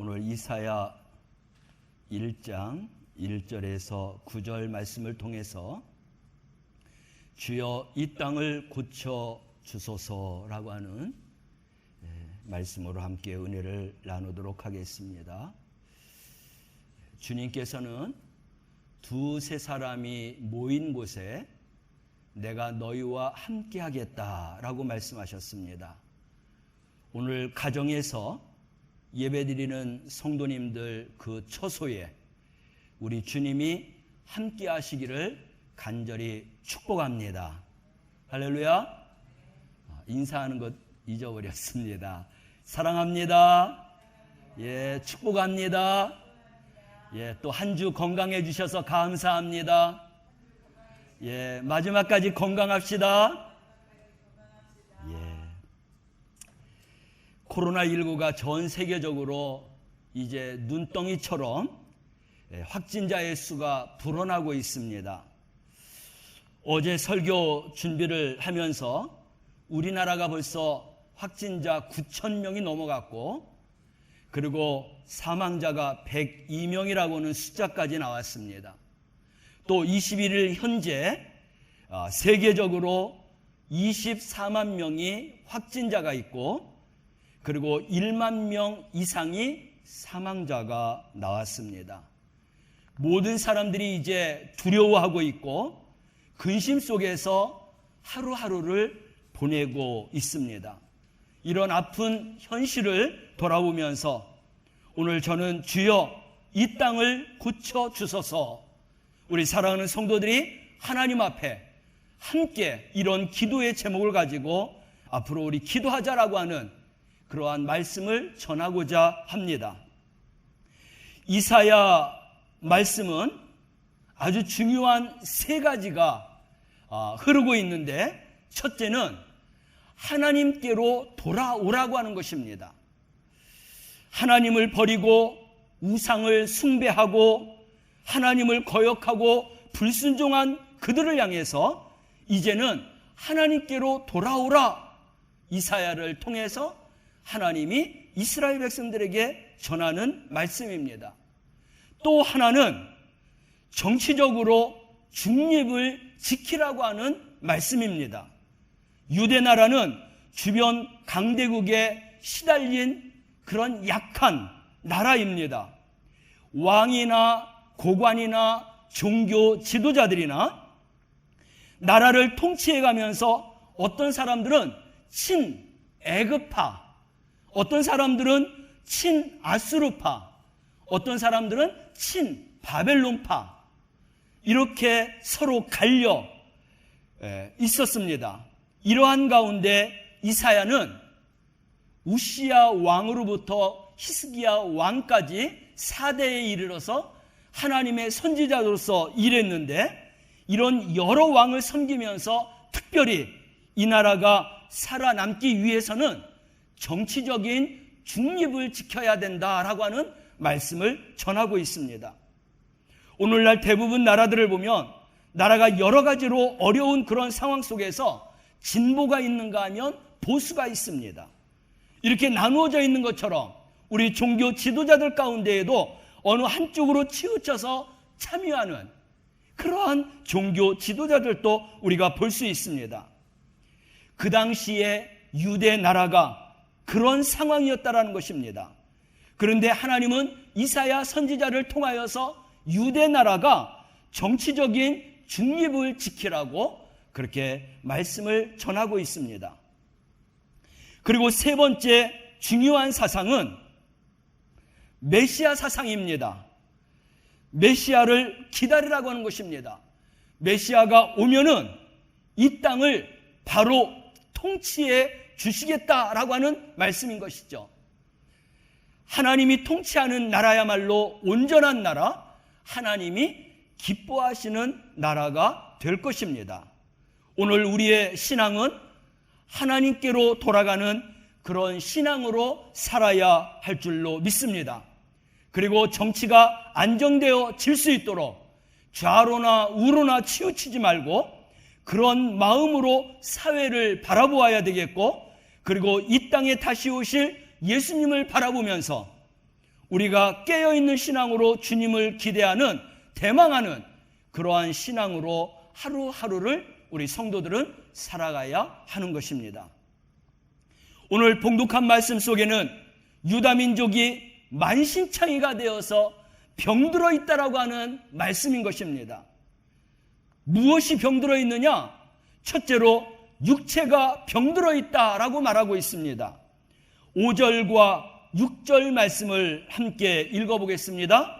오늘 이사야 1장 1절에서 9절 말씀을 통해서 주여 이 땅을 고쳐 주소서라고 하는 말씀으로 함께 은혜를 나누도록 하겠습니다. 주님께서는 두세 사람이 모인 곳에 내가 너희와 함께 하겠다라고 말씀하셨습니다. 오늘 가정에서 예배드리는 성도님들 그 처소에 우리 주님이 함께 하시기를 간절히 축복합니다. 할렐루야. 인사하는 것 잊어버렸습니다. 사랑합니다. 축복합니다. 또 한 주 건강해 주셔서 감사합니다. 마지막까지 건강합시다. 코로나19가 전 세계적으로 이제 눈덩이처럼 확진자의 수가 불어나고 있습니다. 어제 설교 준비를 하면서 우리나라가 벌써 확진자 9,000명이 넘어갔고, 그리고 사망자가 102명이라고는 숫자까지 나왔습니다. 또 21일 현재 세계적으로 24만 명이 확진자가 있고, 그리고 1만 명 이상이 사망자가 나왔습니다. 모든 사람들이 이제 두려워하고 있고 근심 속에서 하루하루를 보내고 있습니다. 이런 아픈 현실을 돌아보면서 오늘 저는 주여 이 땅을 고쳐 주소서, 우리 사랑하는 성도들이 하나님 앞에 함께 이런 기도의 제목을 가지고 앞으로 우리 기도하자라고 하는 그러한 말씀을 전하고자 합니다. 이사야 말씀은 아주 중요한 세 가지가 흐르고 있는데, 첫째는 하나님께로 돌아오라고 하는 것입니다. 하나님을 버리고 우상을 숭배하고 하나님을 거역하고 불순종한 그들을 향해서 이제는 하나님께로 돌아오라, 이사야를 통해서 하나님이 이스라엘 백성들에게 전하는 말씀입니다. 또 하나는 정치적으로 중립을 지키라고 하는 말씀입니다. 유대 나라는 주변 강대국에 시달린 그런 약한 나라입니다. 왕이나 고관이나 종교 지도자들이나 나라를 통치해가면서 어떤 사람들은 친애굽파, 어떤 사람들은 친아수르파, 어떤 사람들은 친바벨론파, 이렇게 서로 갈려 있었습니다. 이러한 가운데 이사야는 우시야 왕으로부터 히스기야 왕까지 4대에 이르러서 하나님의 선지자로서 일했는데, 이런 여러 왕을 섬기면서 특별히 이 나라가 살아남기 위해서는 정치적인 중립을 지켜야 된다라고 하는 말씀을 전하고 있습니다. 오늘날 대부분 나라들을 보면 나라가 여러 가지로 어려운 그런 상황 속에서 진보가 있는가 하면 보수가 있습니다. 이렇게 나누어져 있는 것처럼 우리 종교 지도자들 가운데에도 어느 한쪽으로 치우쳐서 참여하는 그러한 종교 지도자들도 우리가 볼 수 있습니다. 그 당시에 유대 나라가 그런 상황이었다라는 것입니다. 그런데 하나님은 이사야 선지자를 통하여서 유대 나라가 정치적인 중립을 지키라고 그렇게 말씀을 전하고 있습니다. 그리고 세 번째 중요한 사상은 메시아 사상입니다. 메시아를 기다리라고 하는 것입니다. 메시아가 오면은 이 땅을 바로 통치해 주시겠다라고 하는 말씀인 것이죠. 하나님이 통치하는 나라야말로 온전한 나라, 하나님이 기뻐하시는 나라가 될 것입니다. 오늘 우리의 신앙은 하나님께로 돌아가는 그런 신앙으로 살아야 할 줄로 믿습니다. 그리고 정치가 안정되어 질 수 있도록 좌로나 우로나 치우치지 말고 그런 마음으로 사회를 바라보아야 되겠고, 그리고 이 땅에 다시 오실 예수님을 바라보면서 우리가 깨어있는 신앙으로 주님을 기대하는, 대망하는 그러한 신앙으로 하루하루를 우리 성도들은 살아가야 하는 것입니다. 오늘 봉독한 말씀 속에는 유다민족이 만신창이가 되어서 병들어 있다라고 하는 말씀인 것입니다. 무엇이 병들어 있느냐? 첫째로 육체가 병들어 있다라고 말하고 있습니다. 5절과 6절 말씀을 함께 읽어보겠습니다.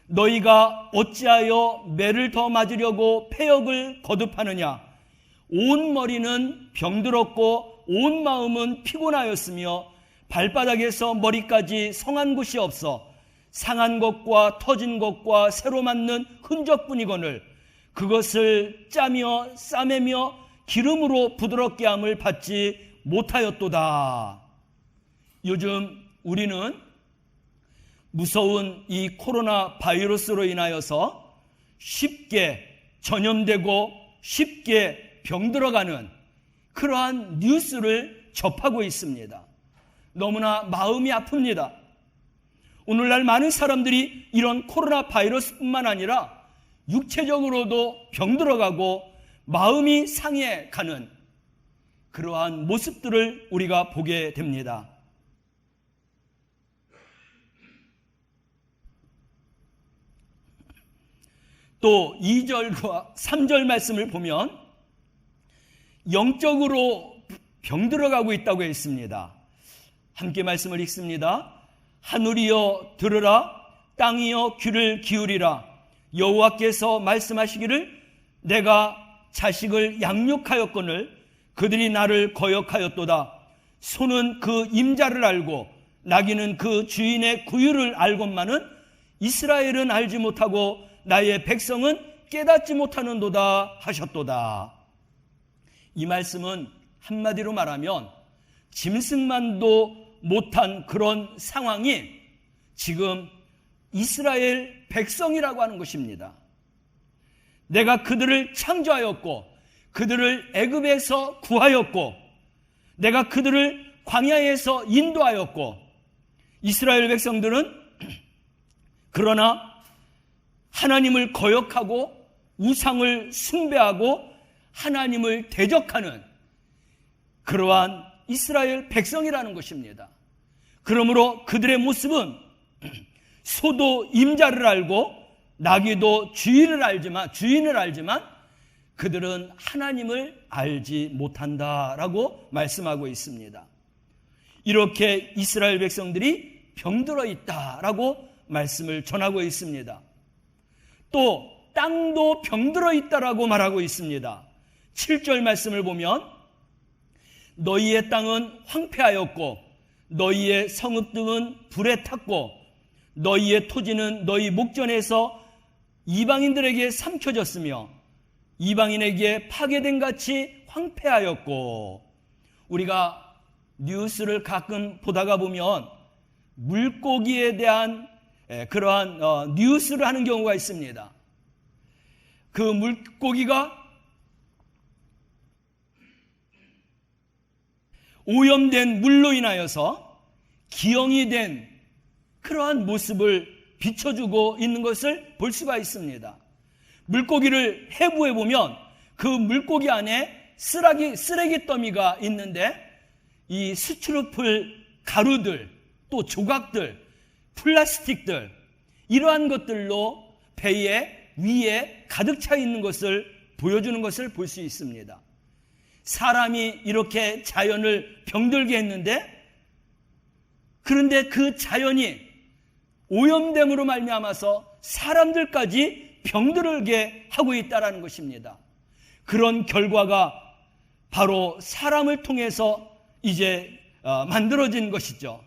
너희가 어찌하여 매를 더 맞으려고 패역을 거듭하느냐? 온 머리는 병들었고 온 마음은 피곤하였으며 발바닥에서 머리까지 성한 곳이 없어 상한 것과 터진 것과 새로 맞는 흔적뿐이거늘 그것을 짜며 싸매며 기름으로 부드럽게 함을 받지 못하였도다. 요즘 우리는 무서운 이 코로나 바이러스로 인하여서 쉽게 전염되고 쉽게 병들어가는 그러한 뉴스를 접하고 있습니다. 너무나 마음이 아픕니다. 오늘날 많은 사람들이 이런 코로나 바이러스뿐만 아니라 육체적으로도 병들어가고 마음이 상해가는 그러한 모습들을 우리가 보게 됩니다. 또 2절과 3절 말씀을 보면 영적으로 병들어가고 있다고 했습니다. 함께 말씀을 읽습니다. 하늘이여 들으라, 땅이여 귀를 기울이라. 여호와께서 말씀하시기를 내가 자식을 양육하였거늘 그들이 나를 거역하였도다. 소는 그 임자를 알고 나귀는 그 주인의 구유를 알건만은 이스라엘은 알지 못하고 나의 백성은 깨닫지 못하는도다 하셨도다. 이 말씀은 한마디로 말하면 짐승만도 못한 그런 상황이 지금 이스라엘 백성이라고 하는 것입니다. 내가 그들을 창조하였고 그들을 애굽에서 구하였고 내가 그들을 광야에서 인도하였고 이스라엘 백성들은 그러나 하나님을 거역하고 우상을 숭배하고 하나님을 대적하는 그러한 이스라엘 백성이라는 것입니다. 그러므로 그들의 모습은 소도 임자를 알고 나귀도 주인을 알지만 그들은 하나님을 알지 못한다라고 말씀하고 있습니다. 이렇게 이스라엘 백성들이 병들어 있다라고 말씀을 전하고 있습니다. 또 땅도 병들어 있다라고 말하고 있습니다. 7절 말씀을 보면 너희의 땅은 황폐하였고 너희의 성읍 등은 불에 탔고 너희의 토지는 너희 목전에서 이방인들에게 삼켜졌으며 이방인에게 파괴된 같이 황폐하였고 우리가 뉴스를 가끔 보다가 보면 물고기에 대한 그러한 뉴스를 하는 경우가 있습니다. 그 물고기가 오염된 물로 인하여서 기형이 된 그러한 모습을 비춰주고 있는 것을 볼 수가 있습니다. 물고기를 해부해 보면 그 물고기 안에 쓰레기 더미가 있는데 이 스티로폴 가루들 또 조각들 플라스틱들 이러한 것들로 배에 위에 가득 차 있는 것을 보여주는 것을 볼 수 있습니다. 사람이 이렇게 자연을 병들게 했는데 그런데 그 자연이 오염됨으로 말미암아서 사람들까지 병들게 하고 있다는 것입니다. 그런 결과가 바로 사람을 통해서 이제 만들어진 것이죠.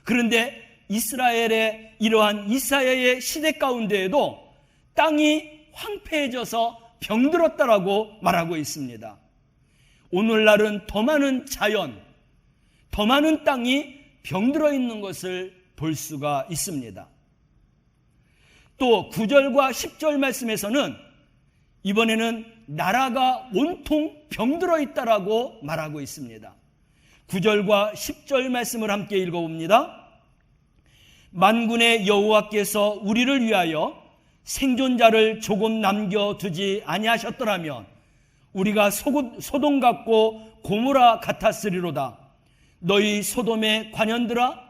그런데 이스라엘의 이러한 이사야의 시대 가운데에도 땅이 황폐해져서 병들었다라고 말하고 있습니다. 오늘날은 더 많은 자연, 더 많은 땅이 병들어 있는 것을 볼 수가 있습니다. 또 9절과 10절 말씀에서는 이번에는 나라가 온통 병들어 있다라고 말하고 있습니다. 9절과 10절 말씀을 함께 읽어봅니다. 만군의 여호와께서 우리를 위하여 생존자를 조금 남겨두지 아니하셨더라면 우리가 소돔 같고 고모라 같았으리로다. 너희 소돔의 관원들아,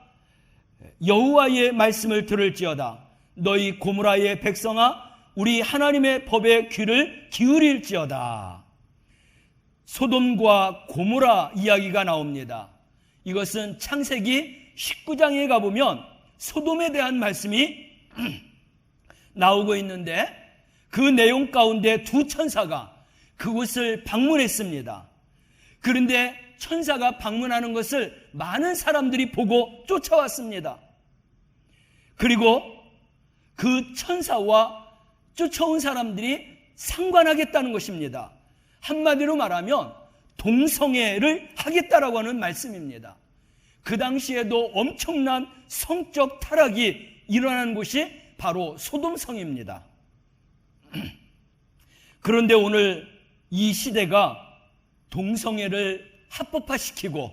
여호와의 말씀을 들을지어다. 너희 고모라의 백성아, 우리 하나님의 법에 귀를 기울일지어다. 소돔과 고모라 이야기가 나옵니다. 이것은 창세기 19장에 가보면 소돔에 대한 말씀이 나오고 있는데, 그 내용 가운데 두 천사가 그곳을 방문했습니다. 그런데 천사가 방문하는 것을 많은 사람들이 보고 쫓아왔습니다. 그리고 그 천사와 쫓아온 사람들이 상관하겠다는 것입니다. 한마디로 말하면 동성애를 하겠다라고 하는 말씀입니다. 그 당시에도 엄청난 성적 타락이 일어난 곳이 바로 소돔성입니다. 그런데 오늘 이 시대가 동성애를 합법화시키고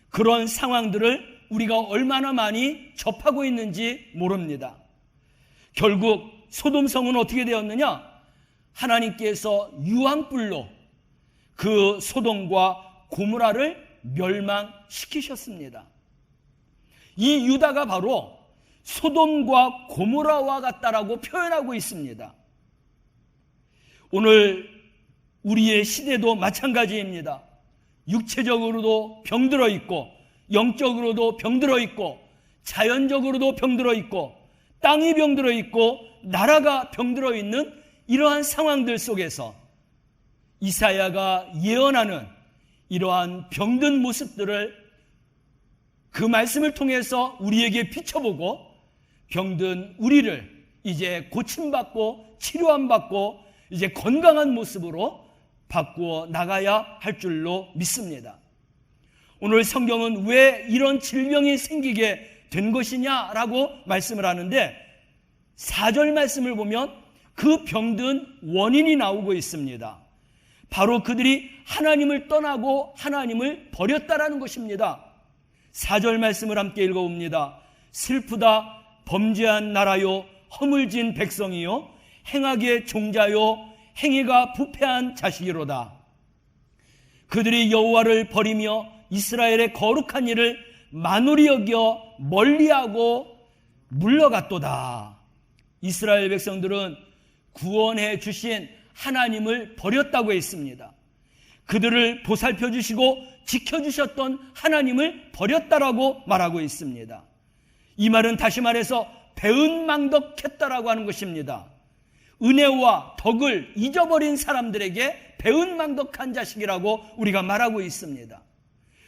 그런 상황들을 우리가 얼마나 많이 접하고 있는지 모릅니다. 결국 소돔성은 어떻게 되었느냐? 하나님께서 유황불로 그 소돔과 고모라를 멸망시키셨습니다. 이 유다가 바로 소돔과 고모라와 같다라고 표현하고 있습니다. 오늘 우리의 시대도 마찬가지입니다. 육체적으로도 병들어 있고, 영적으로도 병들어 있고, 자연적으로도 병들어 있고, 땅이 병들어 있고, 나라가 병들어 있는 이러한 상황들 속에서 이사야가 예언하는 이러한 병든 모습들을 그 말씀을 통해서 우리에게 비춰보고, 병든 우리를 이제 고침받고 치료함받고 이제 건강한 모습으로 바꾸어 나가야 할 줄로 믿습니다. 오늘 성경은 왜 이런 질병이 생기게 된 것이냐라고 말씀을 하는데, 4절 말씀을 보면 그 병든 원인이 나오고 있습니다. 바로 그들이 하나님을 떠나고 하나님을 버렸다라는 것입니다. 4절 말씀을 함께 읽어봅니다. 슬프다 범죄한 나라요, 허물진 백성이요, 행악의 종자요, 행위가 부패한 자식이로다. 그들이 여호와를 버리며 이스라엘의 거룩한 일을 만홀히 여겨 멀리하고 물러갔도다. 이스라엘 백성들은 구원해 주신 하나님을 버렸다고 했습니다. 그들을 보살펴 주시고 지켜주셨던 하나님을 버렸다라고 말하고 있습니다. 이 말은 다시 말해서 배은망덕했다라고 하는 것입니다. 은혜와 덕을 잊어버린 사람들에게 배은망덕한 자식이라고 우리가 말하고 있습니다.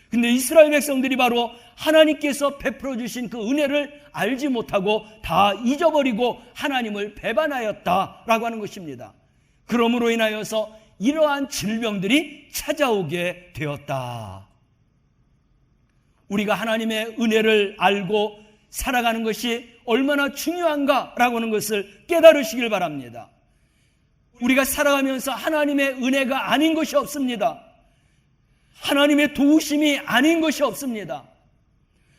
근데 이스라엘 백성들이 바로 하나님께서 베풀어 주신 그 은혜를 알지 못하고 다 잊어버리고 하나님을 배반하였다라고 하는 것입니다. 그러므로 인하여서 이러한 질병들이 찾아오게 되었다. 우리가 하나님의 은혜를 알고 살아가는 것이 얼마나 중요한가라고 하는 것을 깨달으시길 바랍니다. 우리가 살아가면서 하나님의 은혜가 아닌 것이 없습니다. 하나님의 도우심이 아닌 것이 없습니다.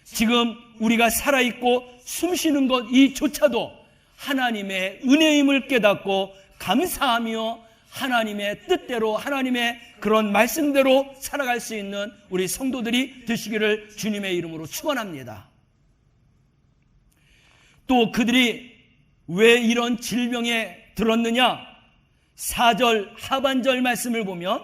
지금 우리가 살아있고 숨쉬는 것 이조차도 하나님의 은혜임을 깨닫고 감사하며 하나님의 뜻대로, 하나님의 그런 말씀대로 살아갈 수 있는 우리 성도들이 되시기를 주님의 이름으로 축원합니다. 또 그들이 왜 이런 질병에 들었느냐? 4절 하반절 말씀을 보면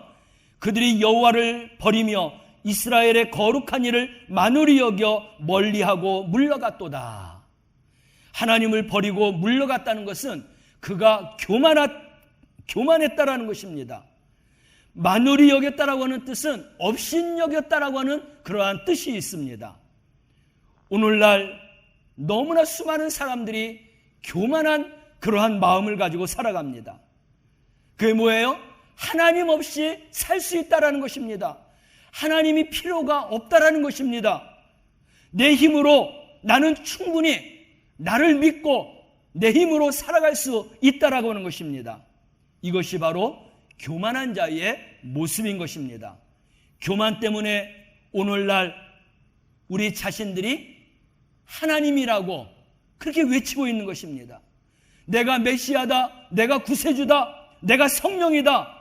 그들이 여호와를 버리며 이스라엘의 거룩한 일을 만홀히 여겨 멀리하고 물러갔도다. 하나님을 버리고 물러갔다는 것은 그가 교만했다라는 것입니다. 만홀히 여겼다라고 하는 뜻은 업신여겼다라고 하는 그러한 뜻이 있습니다. 오늘날 너무나 수많은 사람들이 교만한 그러한 마음을 가지고 살아갑니다. 그게 뭐예요? 하나님 없이 살 수 있다라는 것입니다. 하나님이 필요가 없다라는 것입니다. 내 힘으로 나는 충분히 나를 믿고 내 힘으로 살아갈 수 있다라고 하는 것입니다. 이것이 바로 교만한 자의 모습인 것입니다. 교만 때문에 오늘날 우리 자신들이 하나님이라고 그렇게 외치고 있는 것입니다. 내가 메시아다, 내가 구세주다, 내가 성령이다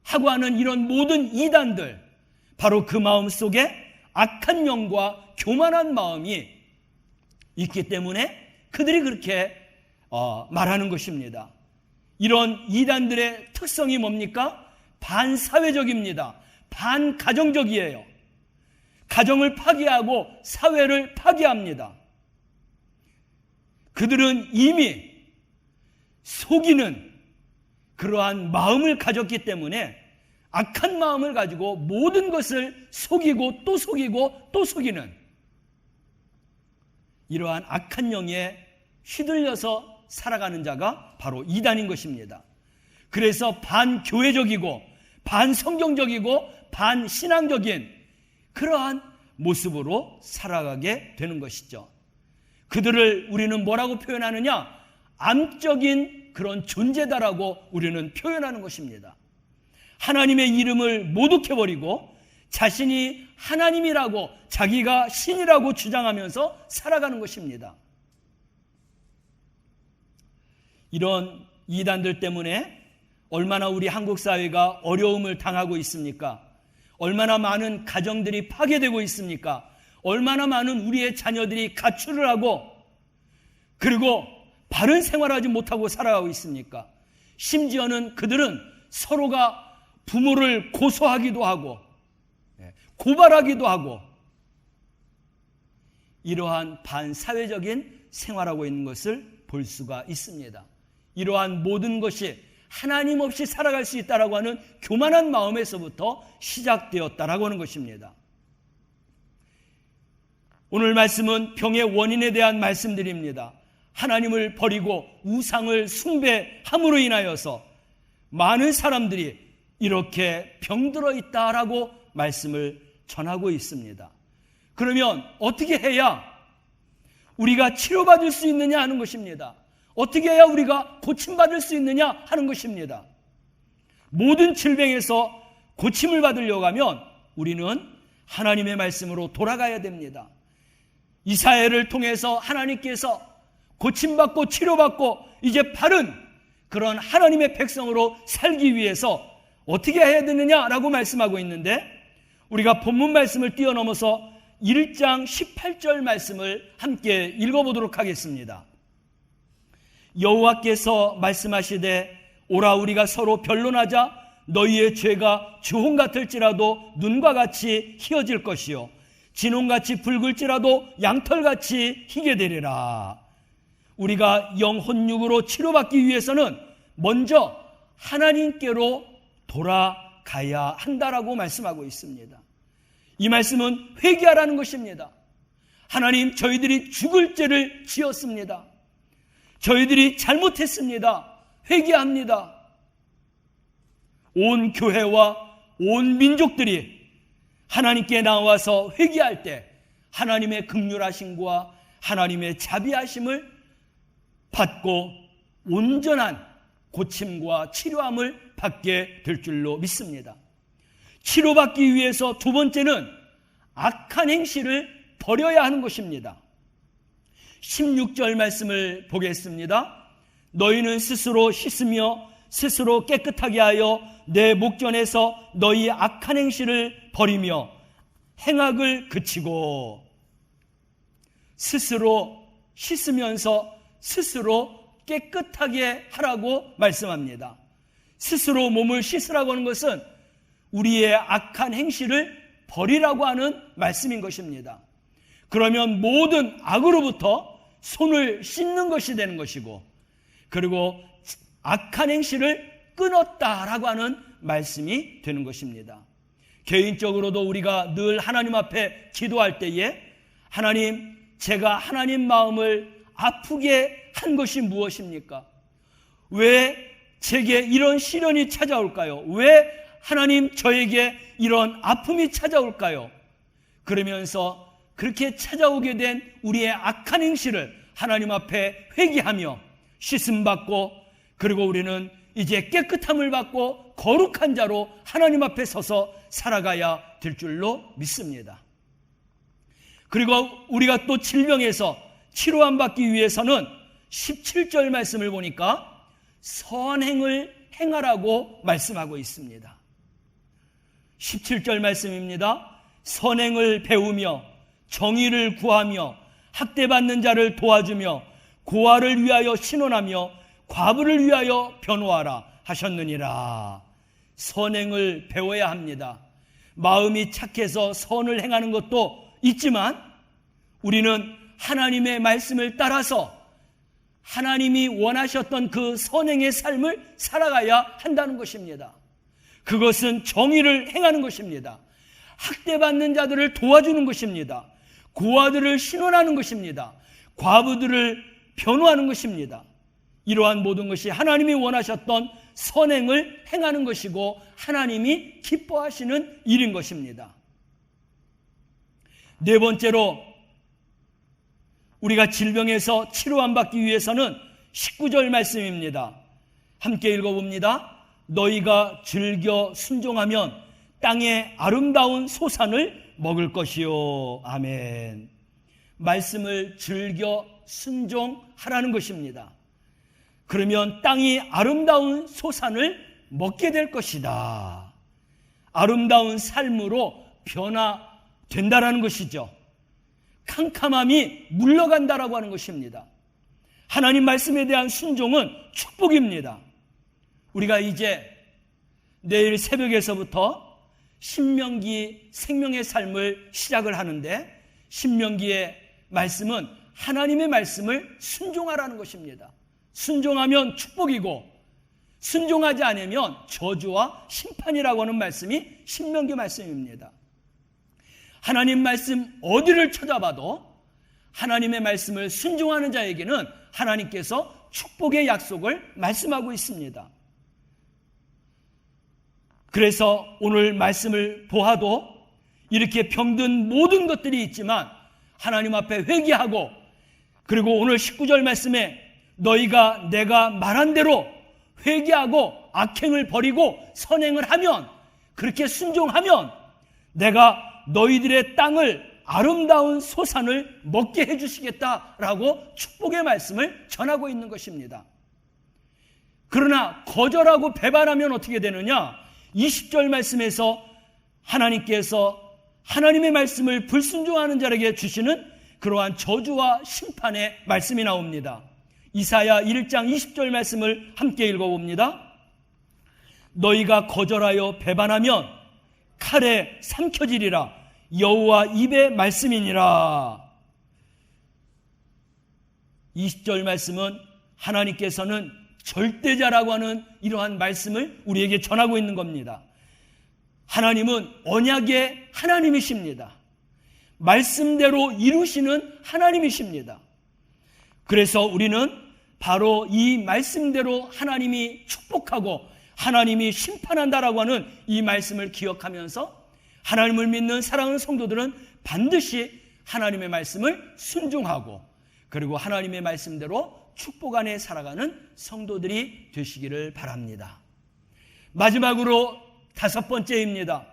하고 하는 이런 모든 이단들, 바로 그 마음 속에 악한 영과 교만한 마음이 있기 때문에 그들이 그렇게 말하는 것입니다. 이런 이단들의 특성이 뭡니까? 반사회적입니다. 반가정적이에요. 가정을 파괴하고 사회를 파괴합니다. 그들은 이미 속이는 그러한 마음을 가졌기 때문에 악한 마음을 가지고 모든 것을 속이고 또 속이고 또 속이는 이러한 악한 영에 휘둘려서 살아가는 자가 바로 이단인 것입니다. 그래서 반교회적이고 반성경적이고 반신앙적인 그러한 모습으로 살아가게 되는 것이죠. 그들을 우리는 뭐라고 표현하느냐? 암적인 그런 존재다라고 우리는 표현하는 것입니다. 하나님의 이름을 모독해버리고 자신이 하나님이라고, 자기가 신이라고 주장하면서 살아가는 것입니다. 이런 이단들 때문에 얼마나 우리 한국 사회가 어려움을 당하고 있습니까? 얼마나 많은 가정들이 파괴되고 있습니까? 얼마나 많은 우리의 자녀들이 가출을 하고 그리고 바른 생활하지 못하고 살아가고 있습니까? 심지어는 그들은 서로가 부모를 고소하기도 하고 고발하기도 하고 이러한 반사회적인 생활하고 있는 것을 볼 수가 있습니다. 이러한 모든 것이 하나님 없이 살아갈 수 있다라고 하는 교만한 마음에서부터 시작되었다라고 하는 것입니다. 오늘 말씀은 병의 원인에 대한 말씀드립니다. 하나님을 버리고 우상을 숭배함으로 인하여서 많은 사람들이 이렇게 병들어 있다라고 말씀을 전하고 있습니다. 그러면 어떻게 해야 우리가 치료받을 수 있느냐 하는 것입니다. 어떻게 해야 우리가 고침받을 수 있느냐 하는 것입니다. 모든 질병에서 고침을 받으려고 하면 우리는 하나님의 말씀으로 돌아가야 됩니다. 이사야를 통해서 하나님께서 고침받고 치료받고 이제 바른 그런 하나님의 백성으로 살기 위해서 어떻게 해야 되느냐라고 말씀하고 있는데, 우리가 본문 말씀을 뛰어넘어서 1장 18절 말씀을 함께 읽어보도록 하겠습니다. 여호와께서 말씀하시되 오라 우리가 서로 변론하자. 너희의 죄가 주홍 같을지라도 눈과 같이 희어질 것이요 진홍같이 붉을지라도 양털같이 희게 되리라. 우리가 영혼육으로 치료받기 위해서는 먼저 하나님께로 돌아가야 한다라고 말씀하고 있습니다. 이 말씀은 회개하라는 것입니다. 하나님, 저희들이 죽을 죄를 지었습니다. 저희들이 잘못했습니다. 회개합니다. 온 교회와 온 민족들이 하나님께 나와서 회개할 때 하나님의 긍휼하심과 하나님의 자비하심을 받고 온전한 고침과 치료함을 받게 될 줄로 믿습니다. 치료받기 위해서 두 번째는 악한 행실을 버려야 하는 것입니다. 16절 말씀을 보겠습니다. 너희는 스스로 씻으며 스스로 깨끗하게 하여 내 목전에서 너희 악한 행실을 버리며 행악을 그치고. 스스로 씻으면서 스스로 깨끗하게 하라고 말씀합니다. 스스로 몸을 씻으라고 하는 것은 우리의 악한 행실을 버리라고 하는 말씀인 것입니다. 그러면 모든 악으로부터 손을 씻는 것이 되는 것이고, 그리고 악한 행실을 끊었다라고 하는 말씀이 되는 것입니다. 개인적으로도 우리가 늘 하나님 앞에 기도할 때에 하나님, 제가 하나님 마음을 아프게 한 것이 무엇입니까? 왜 제게 이런 시련이 찾아올까요? 왜 하나님 저에게 이런 아픔이 찾아올까요? 그러면서 그렇게 찾아오게 된 우리의 악한 행실을 하나님 앞에 회개하며 씻음받고, 그리고 우리는 이제 깨끗함을 받고 거룩한 자로 하나님 앞에 서서 살아가야 될 줄로 믿습니다. 그리고 우리가 또 질병에서 치료함 받기 위해서는 17절 말씀을 보니까 선행을 행하라고 말씀하고 있습니다. 17절 말씀입니다. 선행을 배우며 정의를 구하며 학대받는 자를 도와주며 고아를 위하여 신원하며 과부를 위하여 변호하라 하셨느니라. 선행을 배워야 합니다. 마음이 착해서 선을 행하는 것도 있지만 우리는 하나님의 말씀을 따라서 하나님이 원하셨던 그 선행의 삶을 살아가야 한다는 것입니다. 그것은 정의를 행하는 것입니다. 학대받는 자들을 도와주는 것입니다. 고아들을 신원하는 것입니다. 과부들을 변호하는 것입니다. 이러한 모든 것이 하나님이 원하셨던 선행을 행하는 것이고 하나님이 기뻐하시는 일인 것입니다. 네 번째로 우리가 질병에서 치료함 받기 위해서는 19절 말씀입니다. 함께 읽어봅니다. 너희가 즐겨 순종하면 땅의 아름다운 소산을 먹을 것이요. 아멘. 말씀을 즐겨 순종하라는 것입니다. 그러면 땅이 아름다운 소산을 먹게 될 것이다. 아름다운 삶으로 변화된다라는 것이죠. 캄캄함이 물러간다라고 하는 것입니다. 하나님 말씀에 대한 순종은 축복입니다. 우리가 이제 내일 새벽에서부터 신명기 생명의 삶을 시작을 하는데 신명기의 말씀은 하나님의 말씀을 순종하라는 것입니다. 순종하면 축복이고 순종하지 않으면 저주와 심판이라고 하는 말씀이 신명기 말씀입니다. 하나님 말씀 어디를 찾아봐도 하나님의 말씀을 순종하는 자에게는 하나님께서 축복의 약속을 말씀하고 있습니다. 그래서 오늘 말씀을 보아도 이렇게 병든 모든 것들이 있지만 하나님 앞에 회개하고 그리고 오늘 19절 말씀에 너희가 내가 말한 대로 회개하고 악행을 버리고 선행을 하면 그렇게 순종하면 내가 너희들의 땅을 아름다운 소산을 먹게 해주시겠다라고 축복의 말씀을 전하고 있는 것입니다. 그러나 거절하고 배반하면 어떻게 되느냐? 20절 말씀에서 하나님께서 하나님의 말씀을 불순종하는 자에게 주시는 그러한 저주와 심판의 말씀이 나옵니다. 이사야 1장 20절 말씀을 함께 읽어봅니다. 너희가 거절하여 배반하면 칼에 삼켜지리라. 여호와 입의 말씀이니라. 20절 말씀은 하나님께서는 절대자라고 하는 이러한 말씀을 우리에게 전하고 있는 겁니다. 하나님은 언약의 하나님이십니다. 말씀대로 이루시는 하나님이십니다. 그래서 우리는 바로 이 말씀대로 하나님이 축복하고 하나님이 심판한다라고 하는 이 말씀을 기억하면서 하나님을 믿는 사랑하는 성도들은 반드시 하나님의 말씀을 순종하고 그리고 하나님의 말씀대로 축복 안에 살아가는 성도들이 되시기를 바랍니다. 마지막으로 5번째입니다.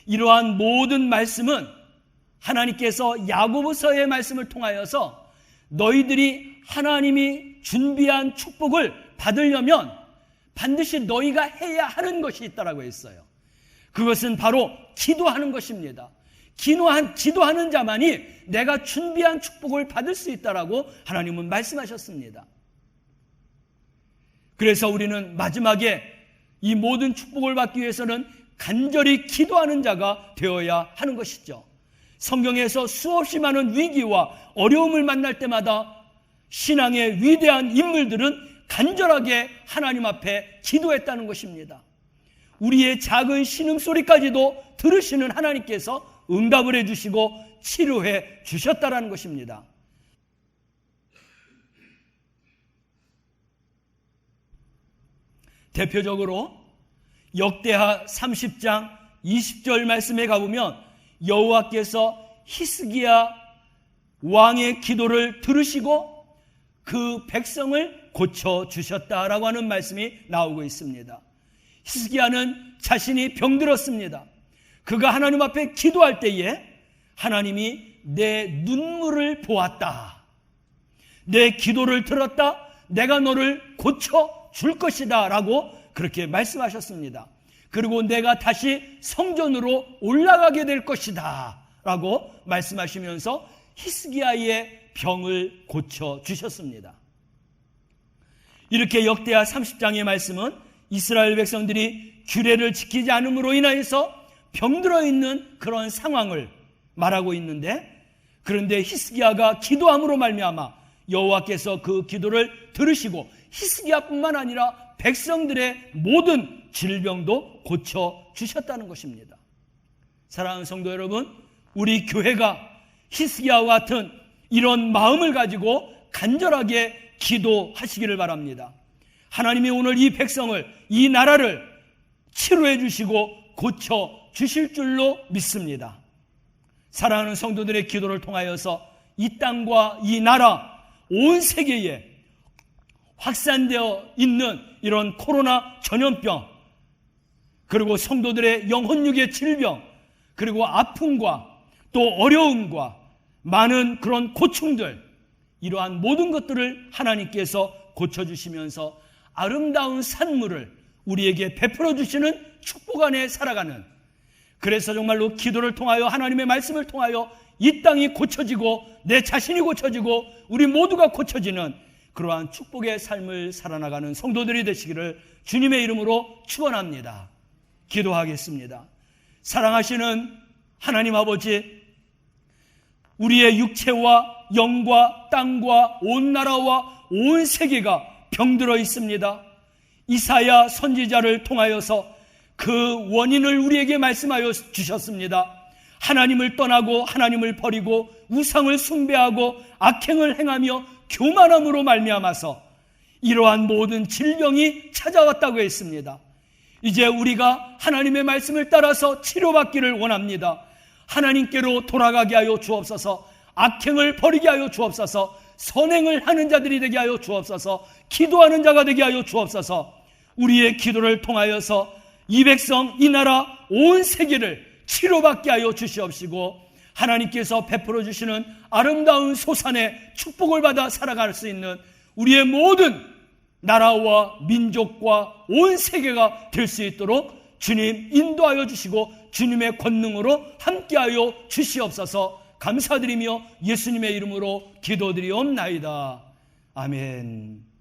이러한 모든 말씀은 하나님께서 야고보서의 말씀을 통하여서 너희들이 하나님이 준비한 축복을 받으려면 반드시 너희가 해야 하는 것이 있다라고 했어요. 그것은 바로 기도하는 것입니다. 기도하는 자만이 내가 준비한 축복을 받을 수 있다라고 하나님은 말씀하셨습니다. 그래서 우리는 마지막에 이 모든 축복을 받기 위해서는 간절히 기도하는 자가 되어야 하는 것이죠. 성경에서 수없이 많은 위기와 어려움을 만날 때마다 신앙의 위대한 인물들은 간절하게 하나님 앞에 기도했다는 것입니다. 우리의 작은 신음소리까지도 들으시는 하나님께서 응답을 해주시고 치료해 주셨다는 것입니다. 대표적으로 역대하 30장 20절 말씀에 가보면 여호와께서 히스기야 왕의 기도를 들으시고 그 백성을 고쳐주셨다라고 하는 말씀이 나오고 있습니다. 히스기야는 자신이 병들었습니다. 그가 하나님 앞에 기도할 때에 하나님이 내 눈물을 보았다. 내 기도를 들었다. 내가 너를 고쳐줄 것이다 라고 그렇게 말씀하셨습니다. 그리고 내가 다시 성전으로 올라가게 될 것이다 라고 말씀하시면서 히스기야의 병을 고쳐주셨습니다. 이렇게 역대하 30장의 말씀은 이스라엘 백성들이 규례를 지키지 않음으로 인하여서 병들어 있는 그런 상황을 말하고 있는데, 그런데 히스기야가 기도함으로 말미암아 여호와께서 그 기도를 들으시고 히스기야뿐만 아니라 백성들의 모든 질병도 고쳐주셨다는 것입니다. 사랑하는 성도 여러분, 우리 교회가 히스기야와 같은 이런 마음을 가지고 간절하게 기도하시기를 바랍니다. 하나님이 오늘 이 백성을, 이 나라를 치료해 주시고 고쳐 주실 줄로 믿습니다. 사랑하는 성도들의 기도를 통하여서 이 땅과 이 나라, 온 세계에 확산되어 있는 이런 코로나 전염병, 그리고 성도들의 영혼육의 질병, 그리고 아픔과 또 어려움과 많은 그런 고충들, 이러한 모든 것들을 하나님께서 고쳐주시면서 아름다운 산물을 우리에게 베풀어 주시는 축복 안에 살아가는, 그래서 정말로 기도를 통하여 하나님의 말씀을 통하여 이 땅이 고쳐지고 내 자신이 고쳐지고 우리 모두가 고쳐지는 그러한 축복의 삶을 살아나가는 성도들이 되시기를 주님의 이름으로 축원합니다. 기도하겠습니다. 사랑하시는 하나님 아버지, 우리의 육체와 영과 땅과 온 나라와 온 세계가 병들어 있습니다. 이사야 선지자를 통하여서 그 원인을 우리에게 말씀하여 주셨습니다. 하나님을 떠나고 하나님을 버리고 우상을 숭배하고 악행을 행하며 교만함으로 말미암아서 이러한 모든 질병이 찾아왔다고 했습니다. 이제 우리가 하나님의 말씀을 따라서 치료받기를 원합니다. 하나님께로 돌아가게 하여 주옵소서. 악행을 버리게 하여 주옵소서. 선행을 하는 자들이 되게 하여 주옵소서. 기도하는 자가 되게 하여 주옵소서. 우리의 기도를 통하여서 이 백성, 이 나라, 온 세계를 치료받게 하여 주시옵시고 하나님께서 베풀어 주시는 아름다운 소산의 축복을 받아 살아갈 수 있는 우리의 모든 나라와 민족과 온 세계가 될 수 있도록 주님 인도하여 주시고 주님의 권능으로 함께하여 주시옵소서. 감사드리며 예수님의 이름으로 기도드리옵나이다. 아멘.